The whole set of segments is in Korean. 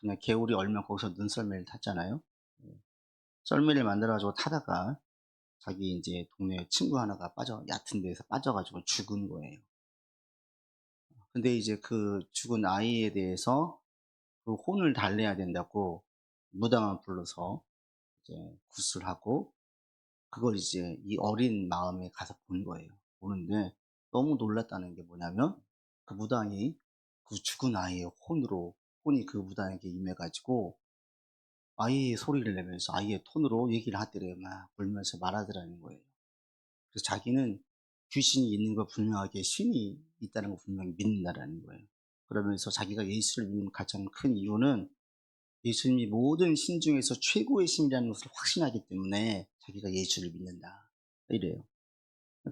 그냥 개울이 얼면 거기서 눈썰매를 탔잖아요. 예. 썰매를 만들어 가지고 타다가 자기 인제 동네 친구 하나가 얕은 데에서 빠져 가지고 죽은 거예요. 근데 이제 그 죽은 아이에 대해서 그 혼을 달래야 된다고 무당을 불러서 이제 굿을 하고 그걸 이제 이 어린 마음에 가서 본 거예요. 보는데 너무 놀랐다는 게 뭐냐면 그 무당이 그 죽은 아이의 혼이 그 무당에게 임해 가지고 아이의 소리를 내면서 아이의 톤으로 얘기를 하더래요. 막 울면서 말하더라는 거예요. 그래서 자기는 귀신이 있는 걸 분명하게 신이 있다는 걸 분명히 믿는다라는 거예요. 그러면서 자기가 예수를 믿는 가장 큰 이유는 예수님이 모든 신 중에서 최고의 신이라는 것을 확신하기 때문에 자기가 예수를 믿는다. 이래요.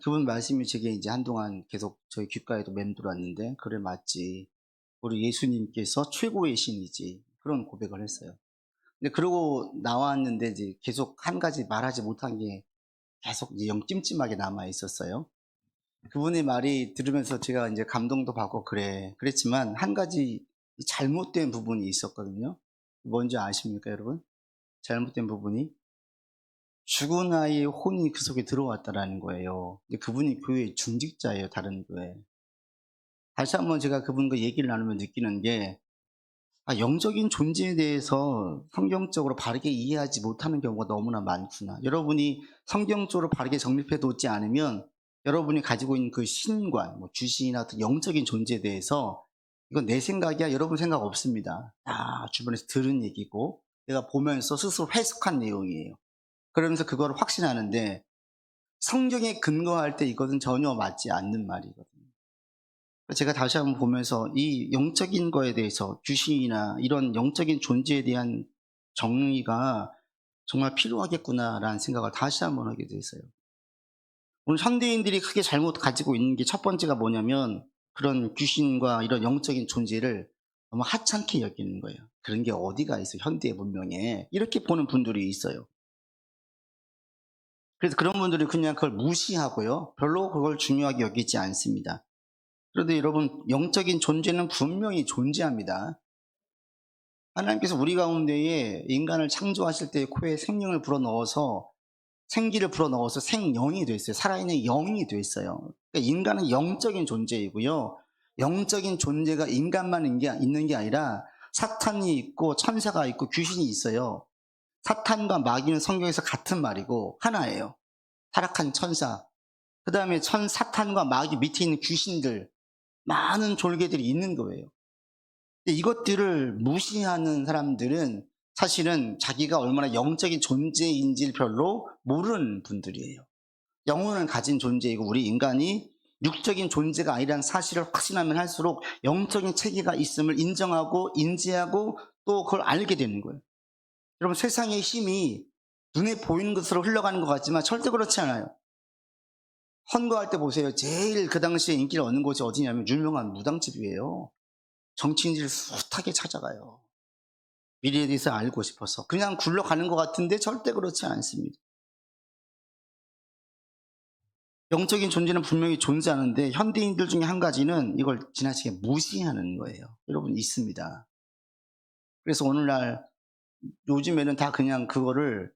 그분 말씀이 제게 이제 한동안 계속 저희 귓가에도 맴돌았는데, 그래, 맞지. 우리 예수님께서 최고의 신이지. 그런 고백을 했어요. 근데 그러고 나왔는데 이제 계속 한 가지 말하지 못한 게 계속 이제 영 찜찜하게 남아 있었어요. 그분의 말이 들으면서 제가 이제 감동도 받고 그랬지만 한 가지 잘못된 부분이 있었거든요. 뭔지 아십니까, 여러분? 잘못된 부분이 죽은 아이의 혼이 그 속에 들어왔다라는 거예요. 근데 그분이 교회 중직자예요, 다른 교회. 다시 한번 제가 그분과 얘기를 나누면 느끼는 게, 영적인 존재에 대해서 성경적으로 바르게 이해하지 못하는 경우가 너무나 많구나. 여러분이 성경적으로 바르게 정립해 놓지 않으면 여러분이 가지고 있는 그 신관, 뭐 귀신이나 어떤 영적인 존재에 대해서 이건 내 생각이야, 여러분 생각 없습니다. 다 주변에서 들은 얘기고 내가 보면서 스스로 해석한 내용이에요. 그러면서 그거를 확신하는데 성경에 근거할 때 이것은 전혀 맞지 않는 말이거든요. 제가 다시 한번 보면서 이 영적인 거에 대해서 귀신이나 이런 영적인 존재에 대한 정의가 정말 필요하겠구나라는 생각을 다시 한번 하게 됐어요. 오늘 현대인들이 크게 잘못 가지고 있는 게 첫 번째가 뭐냐면 그런 귀신과 이런 영적인 존재를 너무 하찮게 여기는 거예요. 그런 게 어디가 있어, 현대 문명에. 이렇게 보는 분들이 있어요. 그래서 그런 분들이 그냥 그걸 무시하고요. 별로 그걸 중요하게 여기지 않습니다. 그런데 여러분, 영적인 존재는 분명히 존재합니다. 하나님께서 우리 가운데에 인간을 창조하실 때 코에 생명을 불어넣어서 생기를 불어넣어서 생영이 됐어요. 살아있는 영이 됐어요. 그러니까 인간은 영적인 존재이고요. 영적인 존재가 인간만 있는 게 아니라 사탄이 있고 천사가 있고 귀신이 있어요. 사탄과 마귀는 성경에서 같은 말이고 하나예요. 타락한 천사, 그 다음에 사탄과 마귀 밑에 있는 귀신들, 많은 졸개들이 있는 거예요. 근데 이것들을 무시하는 사람들은 사실은 자기가 얼마나 영적인 존재인지를 별로 모르는 분들이에요. 영혼을 가진 존재이고 우리 인간이 육적인 존재가 아니라는 사실을 확신하면 할수록 영적인 체계가 있음을 인정하고 인지하고 또 그걸 알게 되는 거예요. 여러분, 세상의 힘이 눈에 보이는 것으로 흘러가는 것 같지만 절대 그렇지 않아요. 헌거할 때 보세요. 제일 그 당시에 인기를 얻는 곳이 어디냐면 유명한 무당집이에요. 정치인들이 숱하게 찾아가요. 미래에 대해서 알고 싶어서. 그냥 굴러가는 것 같은데 절대 그렇지 않습니다. 영적인 존재는 분명히 존재하는데 현대인들 중에 한 가지는 이걸 지나치게 무시하는 거예요. 여러분, 있습니다. 그래서 오늘날 요즘에는 다 그냥 그거를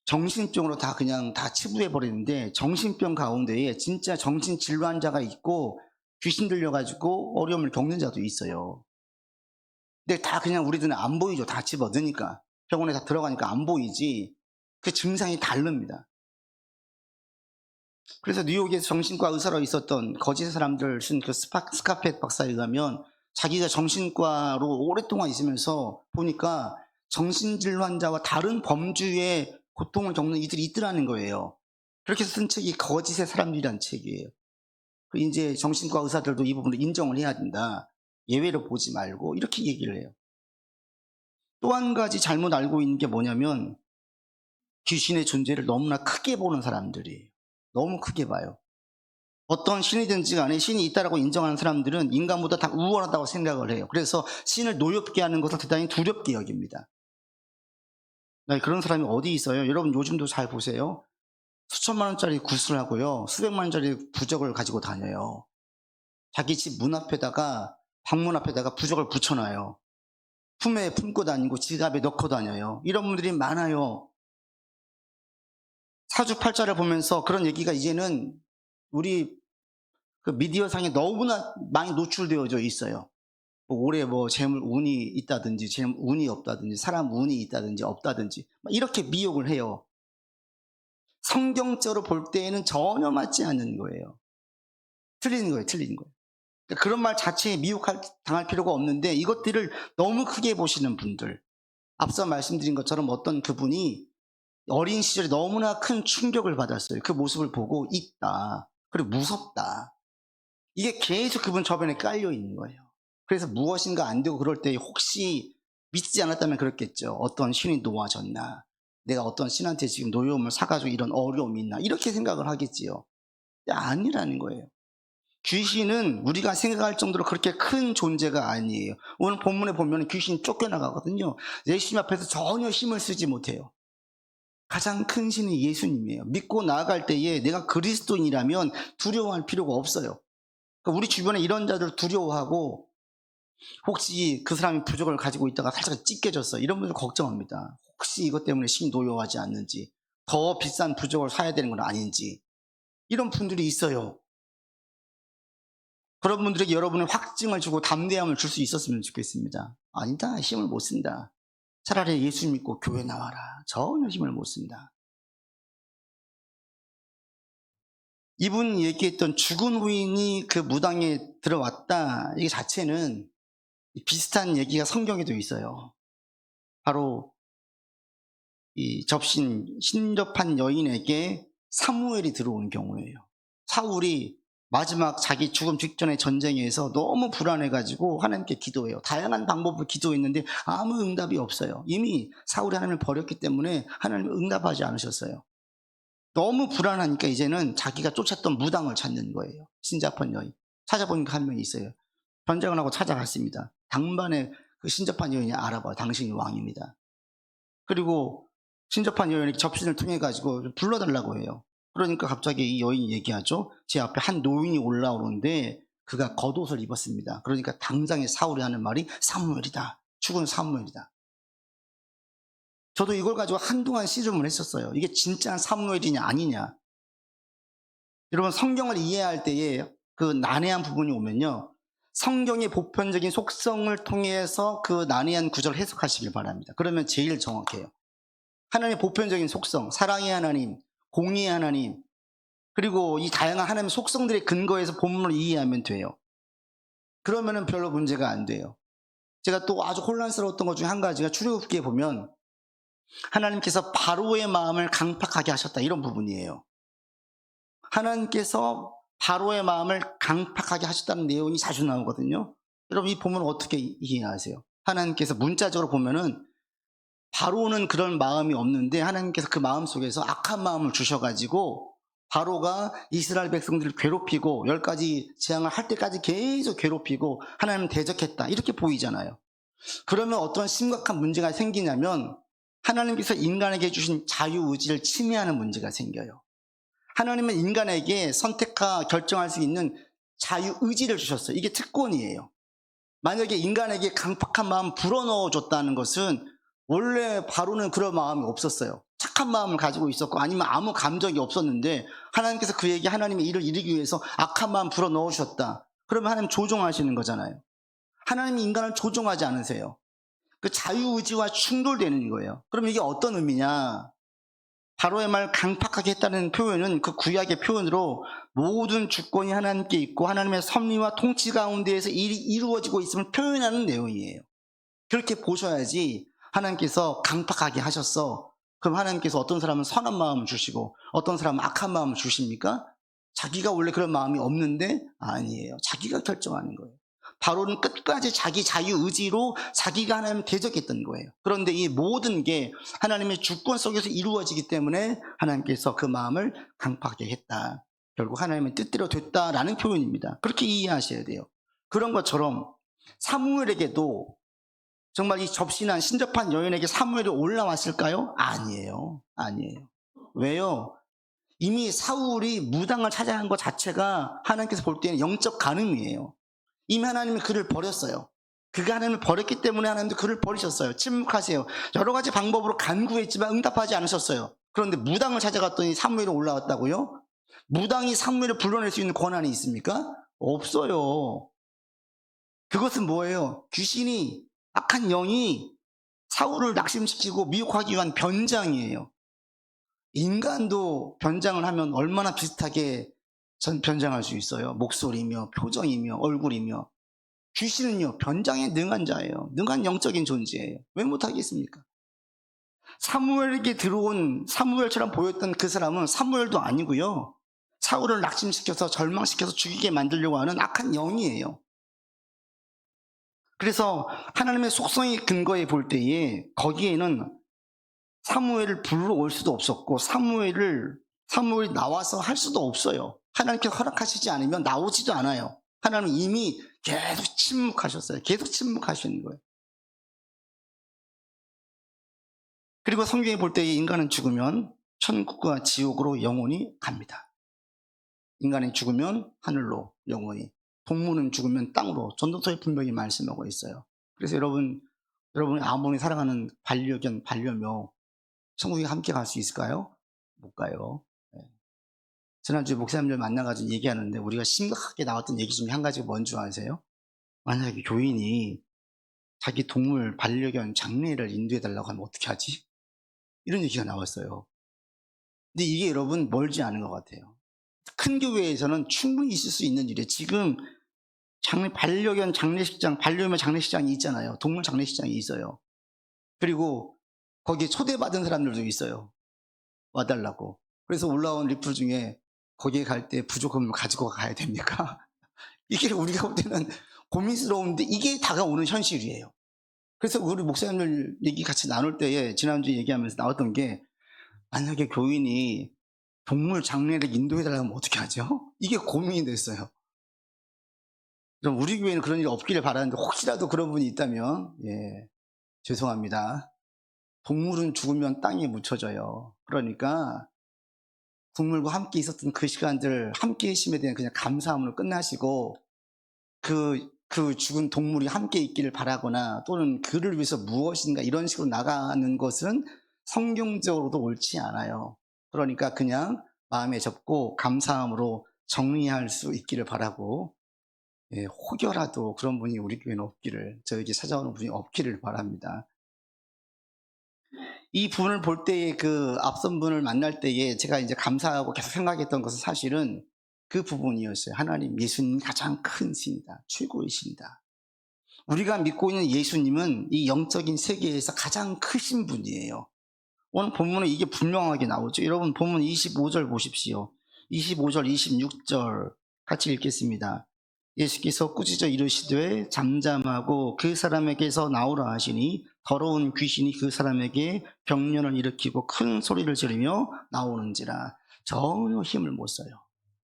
정신병으로 다 그냥 다 치부해 버리는데, 정신병 가운데에 진짜 정신질환자가 있고 귀신 들려가지고 어려움을 겪는 자도 있어요. 근데 다 그냥 우리 눈에 안 보이죠. 다 집어드니까. 병원에 다 들어가니까 안 보이지. 그 증상이 다릅니다. 그래서 뉴욕에서 정신과 의사로 있었던 거짓의 사람들 쓴 그 스카펫 박사에 의하면 자기가 정신과로 오랫동안 있으면서 보니까 정신질환자와 다른 범주의 고통을 겪는 이들이 있더라는 거예요. 그렇게 해서 쓴 책이 거짓의 사람들이란 책이에요. 그 이제 정신과 의사들도 이 부분을 인정을 해야 된다. 예외로 보지 말고 이렇게 얘기를 해요. 또 한 가지 잘못 알고 있는 게 뭐냐면 귀신의 존재를 너무나 크게 보는 사람들이에요. 너무 크게 봐요. 어떤 신이든지 간에 신이 있다라고 인정하는 사람들은 인간보다 다 우월하다고 생각을 해요. 그래서 신을 노엽게 하는 것을 대단히 두렵게 여깁니다. 그런 사람이 어디 있어요? 여러분, 요즘도 잘 보세요. 수천만 원짜리 굿을 하고요, 수백만 원짜리 부적을 가지고 다녀요. 자기 집 문 앞에다가 방문 앞에다가 부적을 붙여놔요. 품에 품고 다니고 지갑에 넣고 다녀요. 이런 분들이 많아요. 사주팔자를 보면서 그런 얘기가 이제는 우리 그 미디어상에 너무나 많이 노출되어져 있어요. 뭐 올해 뭐 재물 운이 있다든지 재물 운이 없다든지 사람 운이 있다든지 없다든지 이렇게 미혹을 해요. 성경적으로 볼 때에는 전혀 맞지 않는 거예요. 틀린 거예요. 틀린 거예요. 그러니까 그런 말 자체에 당할 필요가 없는데 이것들을 너무 크게 보시는 분들, 앞서 말씀드린 것처럼 어떤 그분이 어린 시절에 너무나 큰 충격을 받았어요. 그 모습을 보고 있다. 그리고 무섭다. 이게 계속 그분 저변에 깔려 있는 거예요. 그래서 무엇인가 안 되고 그럴 때 혹시 믿지 않았다면 그렇겠죠. 어떤 신이 놓아졌나. 내가 어떤 신한테 지금 노여움을 사가지고 이런 어려움이 있나. 이렇게 생각을 하겠지요. 아니라는 거예요. 귀신은 우리가 생각할 정도로 그렇게 큰 존재가 아니에요. 오늘 본문에 보면 귀신이 쫓겨나가거든요. 예수님 앞에서 전혀 힘을 쓰지 못해요. 가장 큰 신이 예수님이에요. 믿고 나아갈 때에 내가 그리스도인이라면 두려워할 필요가 없어요. 그러니까 우리 주변에 이런 자들 두려워하고 혹시 그 사람이 부족을 가지고 있다가 살짝 찢겨졌어. 이런 분들 걱정합니다. 혹시 이것 때문에 신이 노여워하지 않는지, 더 비싼 부족을 사야 되는 건 아닌지. 이런 분들이 있어요. 그런 분들에게 여러분은 확증을 주고 담대함을 줄 수 있었으면 좋겠습니다. 아니다. 힘을 못 쓴다. 차라리 예수 믿고 교회 나와라. 전혀 힘을 못 쓴다. 이분이 얘기했던 죽은 후인이 그 무당에 들어왔다. 이 자체는 비슷한 얘기가 성경에도 있어요. 바로 이 신접한 여인에게 사무엘이 들어온 경우예요. 사울이 마지막 자기 죽음 직전의 전쟁에서 너무 불안해가지고 하나님께 기도해요. 다양한 방법으로 기도했는데 아무 응답이 없어요. 이미 사울이 하나님을 버렸기 때문에 하나님을 응답하지 않으셨어요. 너무 불안하니까 이제는 자기가 쫓았던 무당을 찾는 거예요. 신접한 여인. 찾아보니까 한 명이 있어요. 전쟁을 하고 찾아갔습니다. 당반에 그 신접한 여인이 알아봐요. 당신이 왕입니다. 그리고 신접한 여인에게 접신을 통해 가지고 불러달라고 해요. 그러니까 갑자기 이 여인이 얘기하죠. 제 앞에 한 노인이 올라오는데 그가 겉옷을 입었습니다. 그러니까 당장에 사울이 하는 말이 사무엘이다. 죽은 사무엘이다. 저도 이걸 가지고 한동안 씨름을 했었어요. 이게 진짜 사무엘이냐 아니냐. 여러분 성경을 이해할 때에 그 난해한 부분이 오면요. 성경의 보편적인 속성을 통해서 그 난해한 구절을 해석하시길 바랍니다. 그러면 제일 정확해요. 하나님의 보편적인 속성, 사랑의 하나님, 공의의 하나님, 그리고 이 다양한 하나님의 속성들의 근거에서 본문을 이해하면 돼요. 그러면은 별로 문제가 안 돼요. 제가 또 아주 혼란스러웠던 것 중에 한 가지가 출애굽기에 보면 하나님께서 바로의 마음을 강팍하게 하셨다 이런 부분이에요. 하나님께서 바로의 마음을 강팍하게 하셨다는 내용이 자주 나오거든요. 여러분 이 본문을 어떻게 이해하세요? 하나님께서 문자적으로 보면은 바로는 그런 마음이 없는데 하나님께서 그 마음 속에서 악한 마음을 주셔가지고 바로가 이스라엘 백성들을 괴롭히고 10가지 재앙을 할 때까지 계속 괴롭히고 하나님을 대적했다 이렇게 보이잖아요. 그러면 어떤 심각한 문제가 생기냐면 하나님께서 인간에게 주신 자유의지를 침해하는 문제가 생겨요. 하나님은 인간에게 선택하 결정할 수 있는 자유의지를 주셨어요. 이게 특권이에요. 만약에 인간에게 강팍한 마음 불어넣어줬다는 것은 원래 바로는 그런 마음이 없었어요. 착한 마음을 가지고 있었고 아니면 아무 감정이 없었는데 하나님께서 그에게 하나님의 일을 이루기 위해서 악한 마음 불어넣으셨다. 그러면 하나님 조종하시는 거잖아요. 하나님이 인간을 조종하지 않으세요. 그 자유의지와 충돌되는 거예요. 그럼 이게 어떤 의미냐? 바로의 말 강팍하게 했다는 표현은 그 구약의 표현으로 모든 주권이 하나님께 있고 하나님의 섭리와 통치 가운데에서 일이 이루어지고 있음을 표현하는 내용이에요. 그렇게 보셔야지 하나님께서 강팍하게 하셨어. 그럼 하나님께서 어떤 사람은 선한 마음을 주시고 어떤 사람은 악한 마음을 주십니까? 자기가 원래 그런 마음이 없는데 아니에요. 자기가 결정하는 거예요. 바로는 끝까지 자기 자유의지로 자기가 하나님을 대적했던 거예요. 그런데 이 모든 게 하나님의 주권 속에서 이루어지기 때문에 하나님께서 그 마음을 강팍하게 했다. 결국 하나님의 뜻대로 됐다라는 표현입니다. 그렇게 이해하셔야 돼요. 그런 것처럼 사무엘에게도 정말 이 접신한 신접한 여인에게 사무엘이 올라왔을까요? 아니에요. 아니에요. 왜요? 이미 사울이 무당을 찾아간 것 자체가 하나님께서 볼 때는 영적 간음이에요. 이미 하나님이 그를 버렸어요. 그가 하나님을 버렸기 때문에 하나님도 그를 버리셨어요. 침묵하세요. 여러 가지 방법으로 간구했지만 응답하지 않으셨어요. 그런데 무당을 찾아갔더니 사무엘이 올라왔다고요? 무당이 사무엘을 불러낼 수 있는 권한이 있습니까? 없어요. 그것은 뭐예요? 귀신이, 악한 영이 사울을 낙심시키고 미혹하기 위한 변장이에요. 인간도 변장을 하면 얼마나 비슷하게 변장할 수 있어요. 목소리며 표정이며 얼굴이며. 귀신은요, 변장에 능한 자예요. 능한 영적인 존재예요. 왜 못하겠습니까? 사무엘에게 들어온, 사무엘처럼 보였던 그 사람은 사무엘도 아니고요, 사울을 낙심시켜서 절망시켜서 죽이게 만들려고 하는 악한 영이에요. 그래서 하나님의 속성의 근거에 볼 때에 거기에는 사무엘을 불러올 수도 없었고 사무엘이 나와서 할 수도 없어요. 하나님께서 허락하시지 않으면 나오지도 않아요. 하나님은 이미 계속 침묵하셨어요. 계속 침묵하시는 거예요. 그리고 성경에 볼 때에 인간은 죽으면 천국과 지옥으로 영원히 갑니다. 인간이 죽으면 하늘로 영원히, 동물은 죽으면 땅으로, 전도서에 분명히 말씀하고 있어요. 그래서 여러분이 아무리 사랑하는 반려견, 반려묘 천국에 함께 갈 수 있을까요? 못 가요. 네. 지난주에 목사님들 만나가지고 얘기하는데 우리가 심각하게 나왔던 얘기 중에 한 가지가 뭔 줄 아세요? 만약에 교인이 자기 동물 반려견 장례를 인도해달라고 하면 어떻게 하지? 이런 얘기가 나왔어요. 근데 이게 여러분 멀지 않은 것 같아요. 큰 교회에서는 충분히 있을 수 있는 일이에요. 지금 반려견 장례식장, 반려묘 장례식장이 있잖아요. 동물 장례식장이 있어요. 그리고 거기에 초대받은 사람들도 있어요. 와달라고. 그래서 올라온 리플 중에 거기에 갈 때 부족함을 가지고 가야 됩니까? 이게 우리가 볼 때는 고민스러운데 이게 다가오는 현실이에요. 그래서 우리 목사님들 얘기 같이 나눌 때에 지난주에 얘기하면서 나왔던 게, 만약에 교인이 동물 장례를 인도해달라고 하면 어떻게 하죠? 이게 고민이 됐어요. 그럼 우리 교회는 그런 일이 없기를 바라는데 혹시라도 그런 분이 있다면 죄송합니다. 동물은 죽으면 땅에 묻혀져요. 그러니까 동물과 함께 있었던 그 시간들, 함께 계심에 대한 그냥 감사함으로 끝나시고 그 죽은 동물이 함께 있기를 바라거나 또는 그를 위해서 무엇인가 이런 식으로 나가는 것은 성경적으로도 옳지 않아요. 그러니까 그냥 마음에 접고 감사함으로 정리할 수 있기를 바라고, 혹여라도 그런 분이 우리 교회는 없기를, 저에게 찾아오는 분이 없기를 바랍니다. 이 분을 볼 때에, 그 앞선 분을 만날 때에 제가 이제 감사하고 계속 생각했던 것은 사실은 그 부분이었어요. 하나님, 예수님 가장 큰 신이다. 최고의 신이다. 우리가 믿고 있는 예수님은 이 영적인 세계에서 가장 크신 분이에요. 오늘 본문에 이게 분명하게 나오죠. 여러분 본문 25절 보십시오. 25절 26절 같이 읽겠습니다. 예수께서 꾸짖어 이르시되 잠잠하고 그 사람에게서 나오라 하시니 더러운 귀신이 그 사람에게 병련을 일으키고 큰 소리를 지르며 나오는지라. 전혀 힘을 못 써요.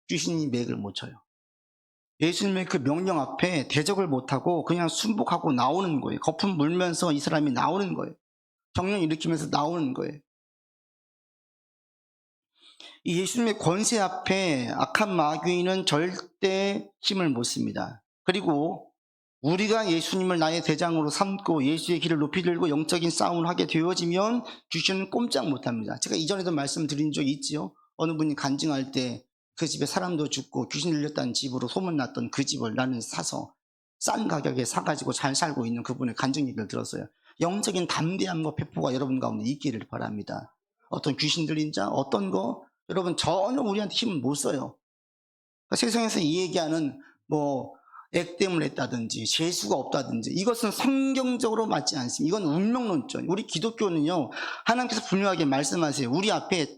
귀신이 맥을 못 쳐요. 예수님의 그 명령 앞에 대적을 못하고 그냥 순복하고 나오는 거예요. 거품 물면서 이 사람이 나오는 거예요. 병령 일으키면서 나오는 거예요. 이 예수님의 권세 앞에 악한 마귀는 절대 힘을 못 씁니다. 그리고 우리가 예수님을 나의 대장으로 삼고 예수의 길을 높이 들고 영적인 싸움을 하게 되어지면 귀신은 꼼짝 못합니다. 제가 이전에도 말씀드린 적이 있지요. 어느 분이 간증할 때 그 집에 사람도 죽고 귀신 들렸다는 집으로 소문났던 그 집을 나는 사서 싼 가격에 사가지고 잘 살고 있는 그분의 간증 얘기를 들었어요. 영적인 담대함과 배포가 여러분 가운데 있기를 바랍니다. 어떤 귀신 들린 자, 어떤 거, 여러분 전혀 우리한테 힘을 못 써요. 그러니까 세상에서 이 얘기하는 액땜을 했다든지 재수가 없다든지 이것은 성경적으로 맞지 않습니다. 이건 운명론적. 우리 기독교는요, 하나님께서 분명하게 말씀하세요. 우리 앞에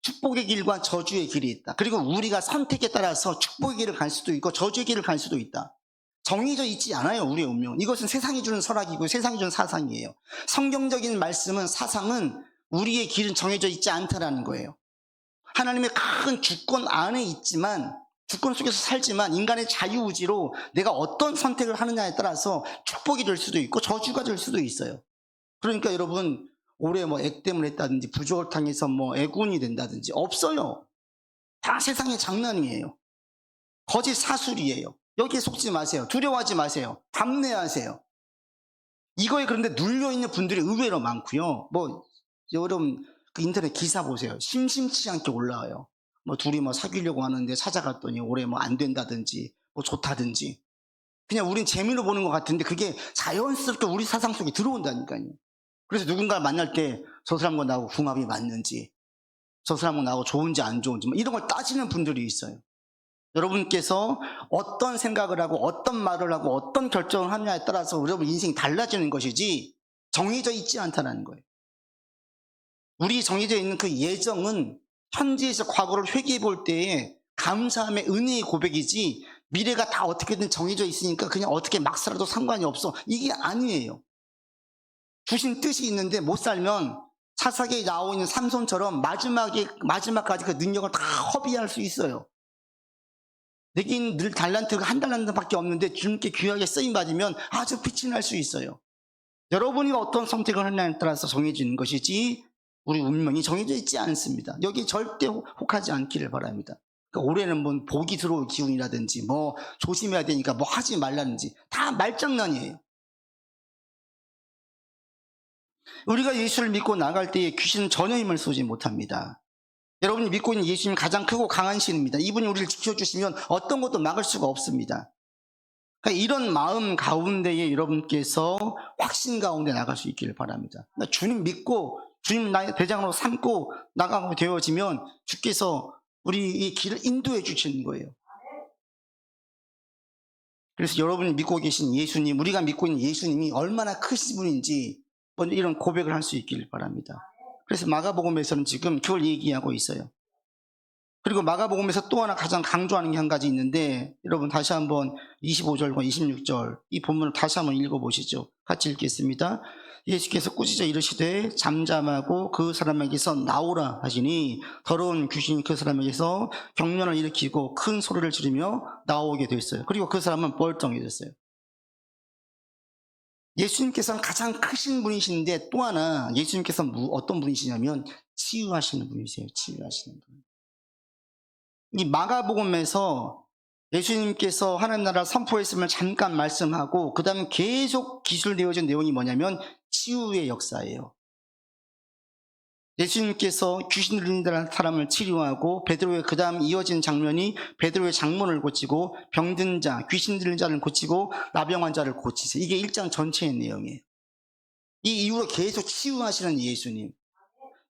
축복의 길과 저주의 길이 있다. 그리고 우리가 선택에 따라서 축복의 길을 갈 수도 있고 저주의 길을 갈 수도 있다. 정해져 있지 않아요. 우리의 운명은. 이것은 세상이 주는 설학이고 세상이 주는 사상이에요. 성경적인 말씀은, 사상은 우리의 길은 정해져 있지 않다라는 거예요. 하나님의 큰 주권 안에 있지만, 주권 속에서 살지만 인간의 자유의지로 내가 어떤 선택을 하느냐에 따라서 축복이 될 수도 있고 저주가 될 수도 있어요. 그러니까 여러분, 올해 액땜을 했다든지 부족을 당해서 애군이 된다든지 없어요. 다 세상의 장난이에요. 거짓 사술이에요. 여기에 속지 마세요. 두려워하지 마세요. 담내하세요. 이거에 그런데 눌려있는 분들이 의외로 많고요. 뭐 여러분 그 인터넷 기사 보세요. 심심치 않게 올라와요. 뭐 둘이 뭐 사귀려고 하는데 찾아갔더니 올해 뭐 안 된다든지 뭐 좋다든지. 그냥 우린 재미로 보는 것 같은데 그게 자연스럽게 우리 사상 속에 들어온다니까요. 그래서 누군가를 만날 때 저 사람과 나하고 궁합이 맞는지, 저 사람과 나하고 좋은지 안 좋은지 뭐 이런 걸 따지는 분들이 있어요. 여러분께서 어떤 생각을 하고 어떤 말을 하고 어떤 결정을 하느냐에 따라서 여러분 인생이 달라지는 것이지 정해져 있지 않다는 거예요. 우리 정해져 있는 그 예정은 현재에서 과거를 회귀해 볼 때에 감사함의 은혜의 고백이지, 미래가 다 어떻게든 정해져 있으니까 그냥 어떻게 막 살아도 상관이 없어, 이게 아니에요. 주신 뜻이 있는데 못 살면 차사기에 나오고 있는 삼손처럼 마지막까지 그 능력을 다 허비할 수 있어요. 내게 있는 늘 달란트가 한 달란트밖에 없는데 주님께 귀하게 쓰임 받으면 아주 빛이 날 수 있어요. 여러분이 어떤 선택을 하느냐에 따라서 정해지는 것이지 우리 운명이 정해져 있지 않습니다. 여기 절대 혹하지 않기를 바랍니다. 그러니까 올해는 뭐 복이 들어올 기운이라든지 뭐 조심해야 되니까 뭐 하지 말라든지 다 말장난이에요. 우리가 예수를 믿고 나갈 때에 귀신은 전혀 힘을 쏘지 못합니다. 여러분이 믿고 있는 예수님은 가장 크고 강한 신입니다. 이분이 우리를 지켜주시면 어떤 것도 막을 수가 없습니다. 그러니까 이런 마음 가운데에 여러분께서 확신 가운데 나갈 수 있기를 바랍니다. 그러니까 주님 믿고 주님 나의 대장으로 삼고 나가고 되어지면 주께서 우리 이 길을 인도해 주시는 거예요. 그래서 여러분이 믿고 계신 예수님, 우리가 믿고 있는 예수님이 얼마나 크신 분인지 먼저 이런 고백을 할 수 있기를 바랍니다. 그래서 마가복음에서는 지금 그걸 얘기하고 있어요. 그리고 마가복음에서 또 하나 가장 강조하는 게 한 가지 있는데, 여러분 다시 한번 25절과 26절 이 본문을 다시 한번 읽어보시죠. 같이 읽겠습니다. 예수께서 꾸짖어 이르시되 잠잠하고 그 사람에게서 나오라 하시니 더러운 귀신이 그 사람에게서 경련을 일으키고 큰 소리를 지르며 나오게 됐어요. 그리고 그 사람은 멀쩡해졌어요. 예수님께서는 가장 크신 분이신데 또 하나 예수님께서는 어떤 분이시냐면 치유하시는 분이세요. 치유하시는 분. 이 마가복음에서 예수님께서 하나님 나라를 선포했음을 잠깐 말씀하고 그 다음에 계속 기술되어진 내용이 뭐냐면 치유의 역사예요. 예수님께서 귀신 들린 사람을 치료하고 베드로의 그 다음 이어진 장면이 베드로의 장문을 고치고 병든 자, 귀신 들린 자를 고치고 나병 환자를 고치세요. 이게 1장 전체의 내용이에요. 이 이후로 계속 치유하시는 예수님.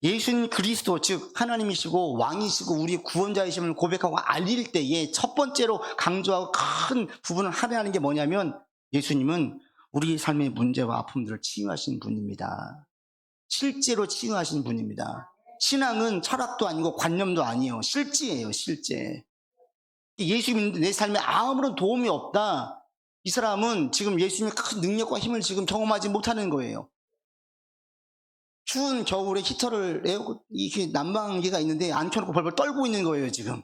예수님 그리스도 즉 하나님이시고 왕이시고 우리 구원자이심을 고백하고 알릴 때에 첫 번째로 강조하고 큰 부분을 할애하는 게 뭐냐면 예수님은 우리 삶의 문제와 아픔들을 치유하시는 분입니다. 실제로 치유하시는 분입니다. 신앙은 철학도 아니고 관념도 아니에요. 실제예요. 실제. 예수 믿는데 내 삶에 아무런 도움이 없다, 이 사람은 지금 예수님의 큰 능력과 힘을 지금 경험하지 못하는 거예요. 추운 겨울에 히터를 이렇게 난방기가 있는데 안 켜놓고 벌벌 떨고 있는 거예요 지금.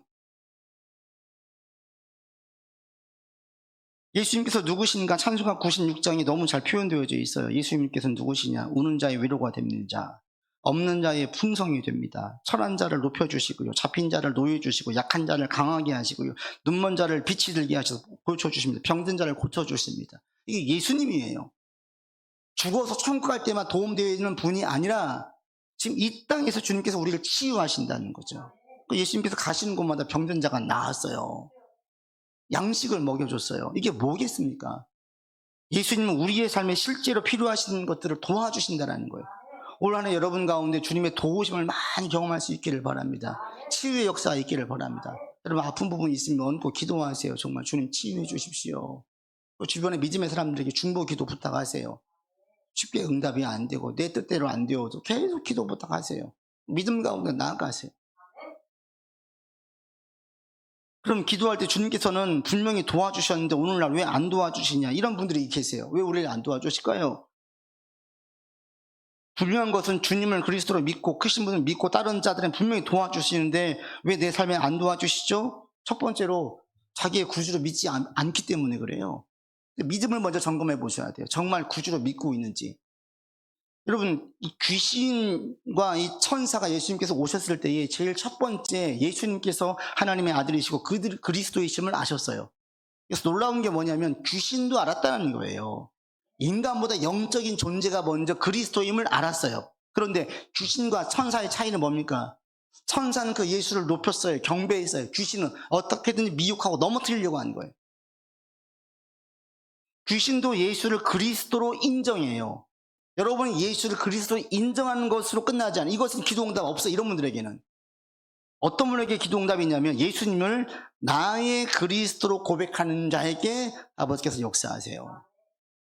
예수님께서 누구신가 찬송가 96장이 너무 잘 표현되어져 있어요. 예수님께서는 누구시냐? 우는 자의 위로가 되는 자, 없는 자의 풍성이 됩니다. 철한 자를 높여주시고요, 잡힌 자를 놓여주시고 약한 자를 강하게 하시고요, 눈먼 자를 빛이 들게 하셔서 고쳐주십니다. 병든 자를 고쳐주십니다. 이게 예수님이에요. 죽어서 천국 갈 때만 도움되어 있는 분이 아니라 지금 이 땅에서 주님께서 우리를 치유하신다는 거죠. 예수님께서 가시는 곳마다 병든 자가 나았어요. 양식을 먹여줬어요. 이게 뭐겠습니까? 예수님은 우리의 삶에 실제로 필요하신 것들을 도와주신다는 거예요. 올 한 해 여러분 가운데 주님의 도우심을 많이 경험할 수 있기를 바랍니다. 치유의 역사가 있기를 바랍니다. 여러분 아픈 부분이 있으면 얹고 기도하세요. 정말 주님 치유해 주십시오. 주변에 믿음의 사람들에게 중보 기도 부탁하세요. 쉽게 응답이 안 되고 내 뜻대로 안 되어도 계속 기도 부탁하세요. 믿음 가운데 나아가세요. 그럼 기도할 때 주님께서는 분명히 도와주셨는데 오늘날 왜 안 도와주시냐, 이런 분들이 계세요. 왜 우리를 안 도와주실까요? 분명한 것은 주님을 그리스도로 믿고 크신 분을 믿고 다른 자들은 분명히 도와주시는데 왜 내 삶에 안 도와주시죠? 첫 번째로 자기의 구주로 믿지 않기 때문에 그래요. 믿음을 먼저 점검해 보셔야 돼요. 정말 구주로 믿고 있는지. 여러분, 이 귀신과 이 천사가 예수님께서 오셨을 때에 제일 첫 번째 예수님께서 하나님의 아들이시고 그리스도이심을 아셨어요. 그래서 놀라운 게 뭐냐면 귀신도 알았다는 거예요. 인간보다 영적인 존재가 먼저 그리스도임을 알았어요. 그런데 귀신과 천사의 차이는 뭡니까? 천사는 그 예수를 높였어요. 경배했어요. 귀신은 어떻게든지 미혹하고 넘어뜨리려고 한 거예요. 귀신도 예수를 그리스도로 인정해요. 여러분이 예수를 그리스도로 인정하는 것으로 끝나지 않아요. 이것은 기도응답 없어, 이런 분들에게는. 어떤 분에게 기도응답이 있냐면 예수님을 나의 그리스도로 고백하는 자에게 아버지께서 역사하세요.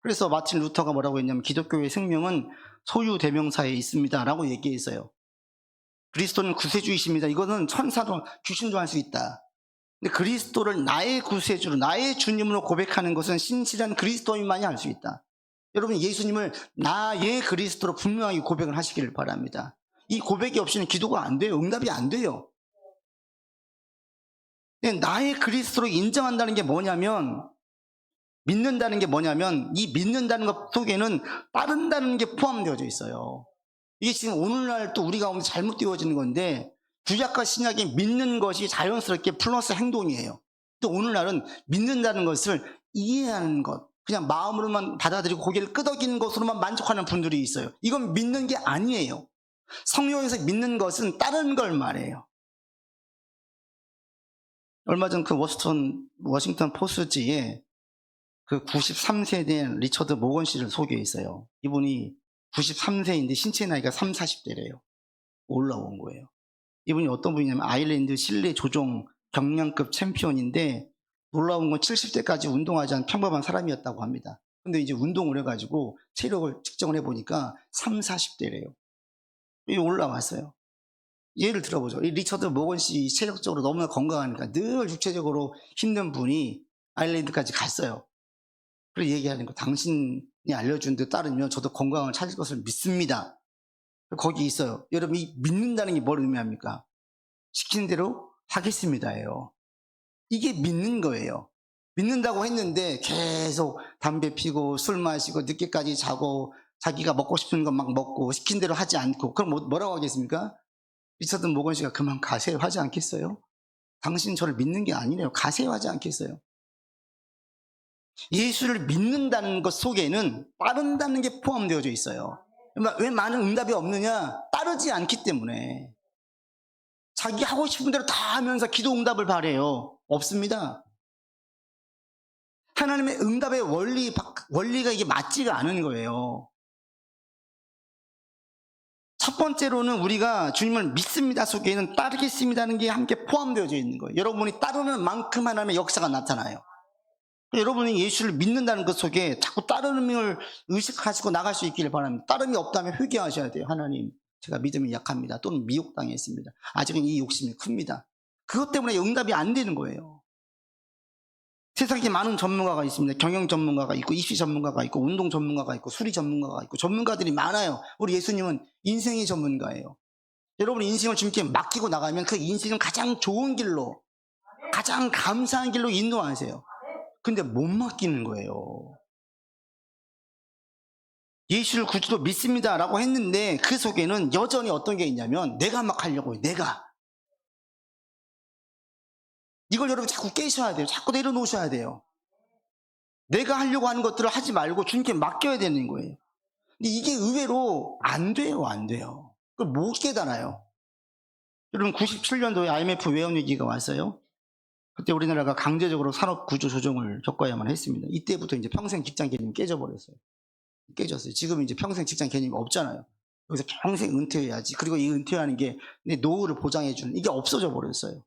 그래서 마틴 루터가 뭐라고 했냐면 기독교의 생명은 소유 대명사에 있습니다 라고 얘기했어요. 그리스도는 구세주이십니다. 이거는 천사도 귀신도 할 수 있다. 근데 그리스도를 나의 구세주로, 나의 주님으로 고백하는 것은 신실한 그리스도인만이 할 수 있다. 여러분, 예수님을 나의 그리스도로 분명하게 고백을 하시기를 바랍니다. 이 고백이 없이는 기도가 안 돼요. 응답이 안 돼요. 나의 그리스도로 인정한다는 게 뭐냐면, 믿는다는 게 뭐냐면, 이 믿는다는 것 속에는 따른다는 게 포함되어져 있어요. 이게 지금 오늘날 또 우리 가운데 잘못 되어지는 건데, 구약과 신약에 믿는 것이 자연스럽게 플러스 행동이에요. 또 오늘날은 믿는다는 것을 이해하는 것, 그냥 마음으로만 받아들이고 고개를 끄덕이는 것으로만 만족하는 분들이 있어요. 이건 믿는 게 아니에요. 성경에서 믿는 것은 다른 걸 말해요. 얼마 전 그 워싱턴 포스트지에 그 93세 된 리처드 모건 씨를 소개했어요. 이분이 93세인데 신체 나이가 40대래요. 올라온 거예요. 이분이 어떤 분이냐면 아일랜드 실내 조종 경량급 챔피언인데 놀라운 건 70대까지 운동하지 않은 평범한 사람이었다고 합니다. 근데 이제 운동을 해가지고 체력을 측정을 해보니까 40대래요. 이 올라왔어요. 예를 들어보죠. 이 리처드 모건 씨 체력적으로 너무나 건강하니까 늘 육체적으로 힘든 분이 아일랜드까지 갔어요. 그리고 얘기하는 거, 당신이 알려준 데 따르면 저도 건강을 찾을 것을 믿습니다. 거기 있어요. 여러분, 이 믿는다는 게 뭘 의미합니까? 시키는 대로 하겠습니다예요. 이게 믿는 거예요. 믿는다고 했는데 계속 담배 피고 술 마시고 늦게까지 자고 자기가 먹고 싶은 것 막 먹고 시킨 대로 하지 않고, 그럼 뭐라고 하겠습니까? 리처드 모건 씨가 그만 가세요 하지 않겠어요? 당신 저를 믿는 게 아니래요. 가세요 하지 않겠어요? 예수를 믿는다는 것 속에는 따른다는 게 포함되어져 있어요. 왜 많은 응답이 없느냐? 따르지 않기 때문에. 자기 하고 싶은 대로 다 하면서 기도 응답을 바래요. 없습니다. 하나님의 응답의 원리가 이게 맞지가 않은 거예요. 첫 번째로는 우리가 주님을 믿습니다 속에는 따르겠습니다는 게 함께 포함되어져 있는 거예요. 여러분이 따르는 만큼 하나님의 역사가 나타나요. 여러분이 예수를 믿는다는 것 속에 자꾸 따르는 의식하시고 나갈 수 있기를 바랍니다. 따름이 없다면 회개하셔야 돼요. 하나님, 제가 믿음이 약합니다. 또는 미혹당했습니다. 아직은 이 욕심이 큽니다. 그것 때문에 응답이 안 되는 거예요. 세상에 많은 전문가가 있습니다. 경영 전문가가 있고 입시 전문가가 있고 운동 전문가가 있고 수리 전문가가 있고 전문가들이 많아요. 우리 예수님은 인생의 전문가예요. 여러분, 인생을 주님께 맡기고 나가면 그 인생은 가장 좋은 길로, 가장 감사한 길로 인도하세요. 근데 못 맡기는 거예요. 예수를 구주로 믿습니다 라고 했는데 그 속에는 여전히 어떤 게 있냐면 내가 막 하려고요. 내가. 이걸 여러분 자꾸 깨셔야 돼요. 자꾸 내려놓으셔야 돼요. 내가 하려고 하는 것들을 하지 말고 주님께 맡겨야 되는 거예요. 근데 이게 의외로 안 돼요. 안 돼요. 그걸 못 깨달아요. 여러분, 97년도에 IMF 외환위기가 왔어요. 그때 우리나라가 강제적으로 산업구조 조정을 겪어야만 했습니다. 이때부터 이제 평생 직장 개념이 깨져버렸어요. 깨졌어요. 지금 이제 평생 직장 개념이 없잖아요. 여기서 평생 은퇴해야지. 그리고 이 은퇴하는 게 내 노후를 보장해주는, 이게 없어져 버렸어요.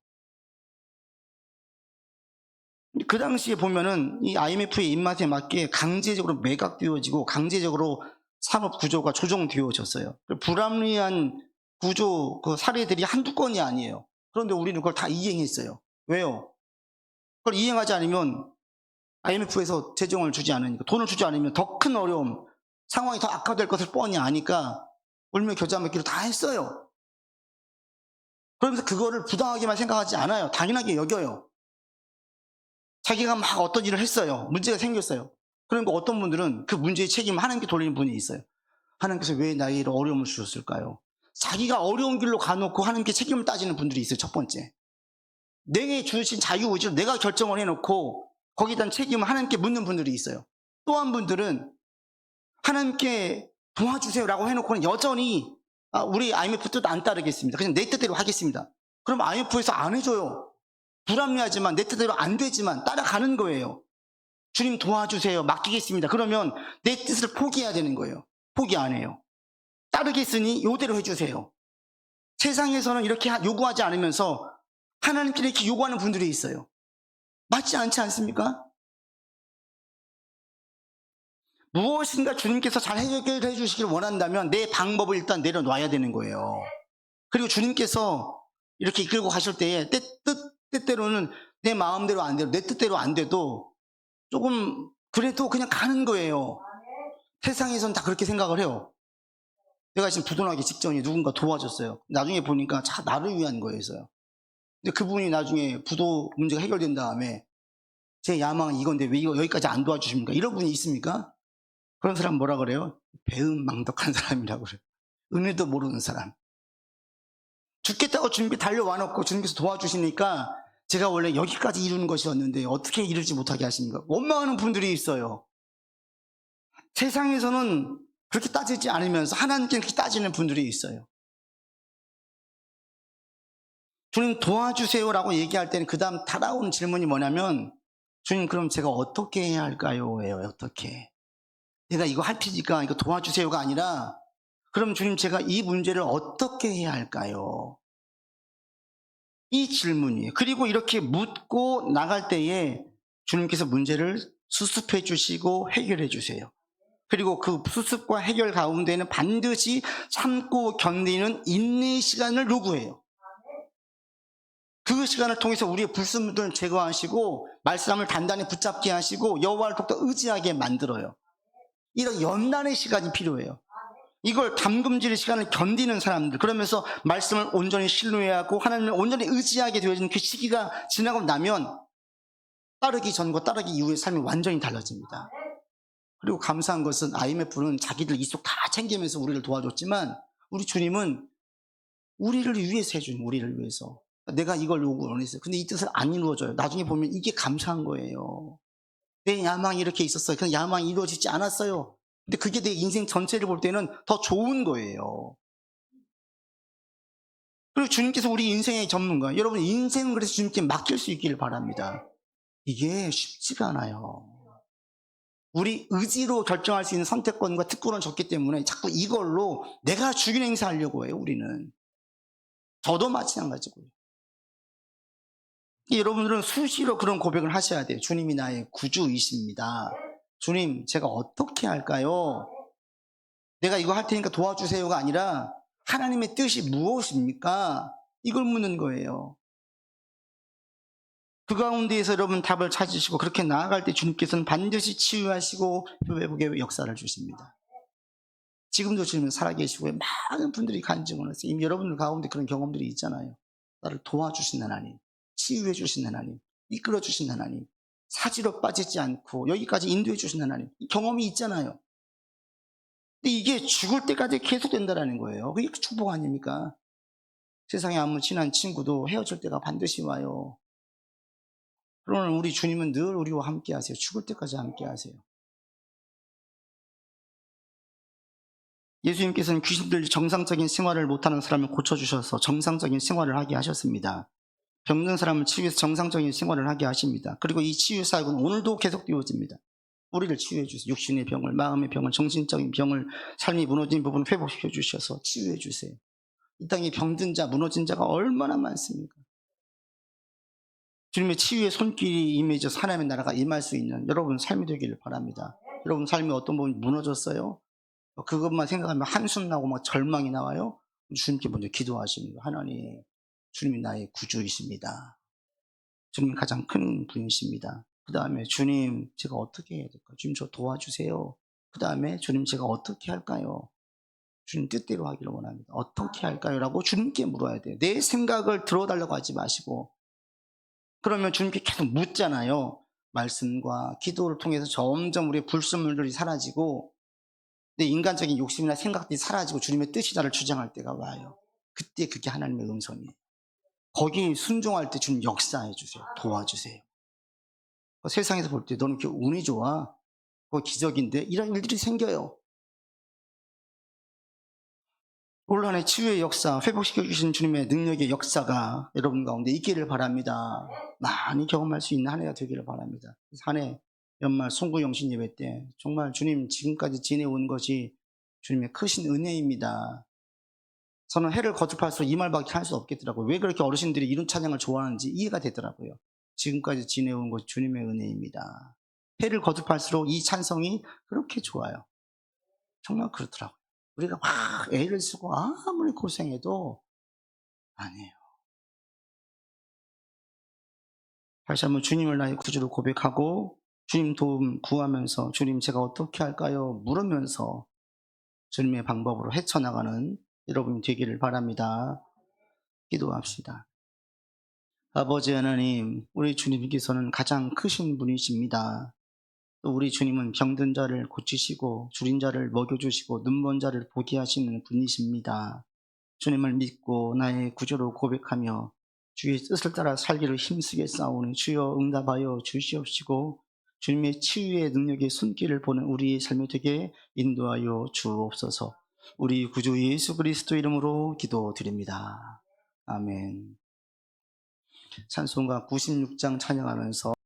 그 당시에 보면은 이 IMF의 입맛에 맞게 강제적으로 매각되어지고 강제적으로 산업 구조가 조정되어졌어요. 불합리한 구조 그 사례들이 한두 건이 아니에요. 그런데 우리는 그걸 다 이행했어요. 왜요? 그걸 이행하지 않으면 IMF에서 재정을 주지 않으니까, 돈을 주지 않으면 더 큰 어려움, 상황이 더 악화될 것을 뻔히 아니까 울며 겨자 먹기로 다 했어요. 그러면서 그거를 부당하게만 생각하지 않아요. 당연하게 여겨요. 자기가 막 어떤 일을 했어요. 문제가 생겼어요. 그러니까 어떤 분들은 그 문제의 책임을 하나님께 돌리는 분이 있어요. 하나님께서 왜 나에게 어려움을 주셨을까요? 자기가 어려운 길로 가놓고 하나님께 책임을 따지는 분들이 있어요. 첫 번째, 내게 주신 자유의지로 내가 결정을 해놓고 거기에 대한 책임을 하나님께 묻는 분들이 있어요. 또 한 분들은 하나님께 도와주세요라고 해놓고는 여전히 우리 IMF 뜻 안 따르겠습니다. 그냥 내 뜻대로 하겠습니다. 그럼 IMF에서 안 해줘요. 불합리하지만 내 뜻대로 안 되지만 따라가는 거예요. 주님 도와주세요. 맡기겠습니다. 그러면 내 뜻을 포기해야 되는 거예요. 포기 안 해요. 따르겠으니 요대로 해주세요. 세상에서는 이렇게 요구하지 않으면서 하나님께 이렇게 요구하는 분들이 있어요. 맞지 않지 않습니까? 무엇인가 주님께서 잘 해결해 주시길 원한다면 내 방법을 일단 내려놔야 되는 거예요. 그리고 주님께서 이렇게 이끌고 가실 때에 때때로는 내 마음대로 안 돼도 내 뜻대로 안 돼도 조금 그래도 그냥 가는 거예요. 세상에서는 다 그렇게 생각을 해요. 내가 지금 부도나기 직전에 누군가 도와줬어요. 나중에 보니까 나를 위한 거였어요. 근데 그분이 나중에 부도 문제가 해결된 다음에 제 야망은 이건데 왜 여기까지 안 도와주십니까? 이런 분이 있습니까? 그런 사람 뭐라 그래요? 배은망덕한 사람이라고 그래요. 은혜도 모르는 사람. 죽겠다고 주님께 달려와 놓고 주님께서 도와주시니까 제가 원래 여기까지 이루는 것이었는데 어떻게 이루지 못하게 하십니까? 원망하는 분들이 있어요. 세상에서는 그렇게 따지지 않으면서 하나님께 그렇게 따지는 분들이 있어요. 주님 도와주세요라고 얘기할 때는 그 다음 따라오는 질문이 뭐냐면 주님 그럼 제가 어떻게 해야 할까요? 왜요? 어떻게? 내가 이거 할 테니까 이거 도와주세요가 아니라 그럼 주님 제가 이 문제를 어떻게 해야 할까요? 이 질문이에요. 그리고 이렇게 묻고 나갈 때에 주님께서 문제를 수습해 주시고 해결해 주세요. 그리고 그 수습과 해결 가운데는 반드시 참고 견디는 인내의 시간을 요구해요. 그 시간을 통해서 우리의 불순물들을 제거하시고 말씀을 단단히 붙잡게 하시고 여호와를 더욱더 의지하게 만들어요. 이런 연단의 시간이 필요해요. 이걸 담금질의 시간을 견디는 사람들, 그러면서 말씀을 온전히 신뢰해야 하고 하나님을 온전히 의지하게 되어지는 그 시기가 지나고 나면 따르기 전과 따르기 이후의 삶이 완전히 달라집니다. 그리고 감사한 것은 IMF는 자기들 이속 다 챙기면서 우리를 도와줬지만 우리 주님은 우리를 위해서 해준, 우리를 위해서. 내가 이걸 요구를 했어요. 근데 이 뜻을 안 이루어져요. 나중에 보면 이게 감사한 거예요. 내 야망이 이렇게 있었어요. 그 야망이 이루어지지 않았어요. 근데 그게 내 인생 전체를 볼 때는 더 좋은 거예요. 그리고 주님께서 우리 인생의 전문가, 여러분 인생은 그래서 주님께 맡길 수 있기를 바랍니다. 이게 쉽지가 않아요. 우리 의지로 결정할 수 있는 선택권과 특권은 적기 때문에 자꾸 이걸로 내가 주인 행사하려고 해요. 우리는. 저도 마찬가지고요. 여러분들은 수시로 그런 고백을 하셔야 돼요. 주님이 나의 구주이십니다. 주님 제가 어떻게 할까요? 내가 이거 할 테니까 도와주세요가 아니라 하나님의 뜻이 무엇입니까? 이걸 묻는 거예요. 그 가운데에서 여러분 답을 찾으시고 그렇게 나아갈 때 주님께서는 반드시 치유하시고 회복의 역사를 주십니다. 지금도 주님은 살아계시고 많은 분들이 간증을 했어요. 이미 여러분들 가운데 그런 경험들이 있잖아요. 나를 도와주신 하나님, 치유해 주신 하나님, 이끌어 주신 하나님, 사지로 빠지지 않고 여기까지 인도해 주신 하나님, 경험이 있잖아요. 근데 이게 죽을 때까지 계속된다는 거예요. 그게 축복 아닙니까? 세상에 아무 친한 친구도 헤어질 때가 반드시 와요. 그러나 우리 주님은 늘 우리와 함께 하세요. 죽을 때까지 함께 하세요. 예수님께서는 귀신들 정상적인 생활을 못하는 사람을 고쳐주셔서 정상적인 생활을 하게 하셨습니다. 병든 사람을 치유해서 정상적인 생활을 하게 하십니다. 그리고 이 치유 사역은 오늘도 계속되어집니다. 우리를 치유해 주세요. 육신의 병을, 마음의 병을, 정신적인 병을, 삶이 무너진 부분을 회복시켜 주셔서 치유해 주세요. 이 땅에 병든 자, 무너진 자가 얼마나 많습니까? 주님의 치유의 손길이 임해져서 하나님의 나라가 임할 수 있는 여러분 삶이 되기를 바랍니다. 여러분 삶이 어떤 부분이 무너졌어요? 그것만 생각하면 한숨 나고 막 절망이 나와요? 주님께 먼저 기도하십니다. 하나님, 주님이 나의 구주이십니다. 주님이 가장 큰 분이십니다. 그 다음에 주님 제가 어떻게 해야 될까요? 주님 저 도와주세요. 그 다음에 주님 제가 어떻게 할까요? 주님 뜻대로 하기를 원합니다. 어떻게 할까요? 라고 주님께 물어야 돼요. 내 생각을 들어달라고 하지 마시고. 그러면 주님께 계속 묻잖아요. 말씀과 기도를 통해서 점점 우리의 불순물들이 사라지고 내 인간적인 욕심이나 생각들이 사라지고 주님의 뜻이 나를 주장할 때가 와요. 그때 그게 하나님의 음성이에요. 거기 순종할 때 주님 역사해 주세요. 도와주세요. 세상에서 볼 때 너는 이렇게 운이 좋아. 그거 기적인데 이런 일들이 생겨요. 올 한해 치유의 역사, 회복시켜 주신 주님의 능력의 역사가 여러분 가운데 있기를 바랍니다. 많이 경험할 수 있는 한 해가 되기를 바랍니다. 한 해 연말 송구영신 예배 때 정말 주님 지금까지 지내온 것이 주님의 크신 은혜입니다. 저는 해를 거듭할수록 이 말밖에 할 수 없겠더라고요. 왜 그렇게 어르신들이 이런 찬양을 좋아하는지 이해가 되더라고요. 지금까지 지내온 것이 주님의 은혜입니다. 해를 거듭할수록 이 찬성이 그렇게 좋아요. 정말 그렇더라고요. 우리가 막 애를 쓰고 아무리 고생해도 아니에요. 다시 한번 주님을 나의 구주로 고백하고 주님 도움 구하면서 주님 제가 어떻게 할까요? 물으면서 주님의 방법으로 헤쳐나가는 여러분이 되기를 바랍니다. 기도합시다. 아버지 하나님, 우리 주님께서는 가장 크신 분이십니다. 또 우리 주님은 병든 자를 고치시고 줄인 자를 먹여주시고 눈먼 자를 보게 하시는 분이십니다. 주님을 믿고 나의 구주로 고백하며 주의 뜻을 따라 살기를 힘쓰게 싸우니 주여 응답하여 주시옵시고 주님의 치유의 능력의 손길을 보는 우리의 삶이 되게 인도하여 주옵소서. 우리 구주 예수 그리스도 이름으로 기도드립니다. 아멘. 찬송가 96장 찬양하면서